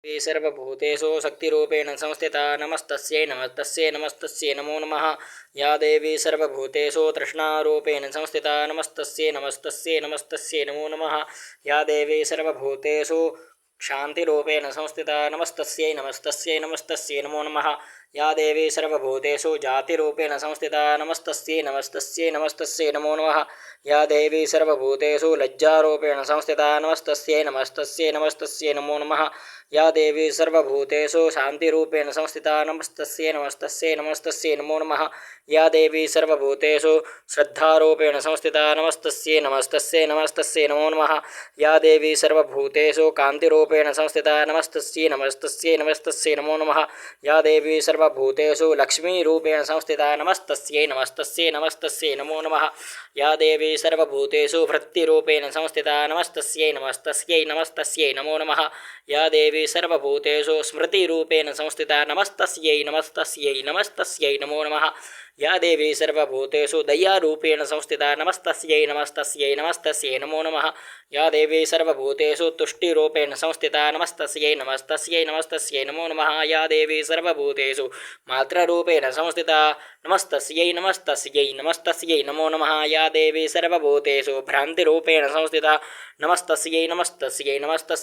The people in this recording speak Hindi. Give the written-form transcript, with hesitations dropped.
सर्वभूतेषु शक्तिरूपेण संस्थिता नमस्तस्यै नमस्तस्यै नमस्तस्यै नमो नमः। या देवी सर्वभूतेषु तृष्णारूपेण संस्थिता नमस्तस्यै नमस्तस्यै नमस्तस्यै नमो नमः। या देवी सर्वभूतेषु शान्तिरूपेण संस्थिता नमस्तस्यै नमस्तस्यै नमस्तस्यै नमो नमः। या देवी सर्वभूतेषु जातिरूपेण संस्थिता नमस्तस्यै नमस्तस्यै नमस्तस्यै नमो नमः। या देवी सर्वभूतेषु लज्जारूपेण संस्थिता नमस्तस्यै नमस्तस्यै नमस्तस्यै नमो नमः। या देवी सर्वभूतेषु शान्तिरूपेण संस्थिता नमस्तस्यै नमस्तस्यै नमस्तस्यै नमो नमः। या देवी सर्वभूतेषु श्रद्धारूपेण संस्थिता नमस्तस्यै नमस्तस्यै नमस्तस्यै नमो नमः। या देवी सर्वभूतेषु कान्तिरूपेण संस्थिता नमस्तस्यै नमस्तस्यै नमस्तस्यै नमो नमः। या देवी सर्वभूतेषु लक्ष्मीरूपेण संस्थिता नमस्तस्यै नमस्तस्यै नमस्तस्यै नमो नमः। या देवी सर्वभूतेषु भृत्तिरूपेण संस्थिता नमस्तस्यै नमस्तस्यै नमस्तस्यै नमो नमः। या देवी सर्वभूतेषु स्मृतिरूपेण संस्थिता नमस्तस्यै नमस्तस्यै नमस्तस्यै नमो नमः। या देवी सर्वभूतेषु दयारूपेण संस्थिता नमस्तस्यै नमस्तस्यै नमस्तस्यै नमो नमः। या देवी सर्वभूतेषु तुष्टिरूपेण संस्थिता नमस्तस्यै नमस्तस्यै नमस्तस्यै नमो नमः। या देवी सर्वभूतेषु मात्ररूपेण संस्थिता नमस्तस्यै नमस्तस्यै नमस्तस्यै नमो नमः। या देवी सर्वभूतेषु भ्रान्तिरूपेण संस्थिता नमस्तस्यै नमस्तस्यै नमस्तस्यै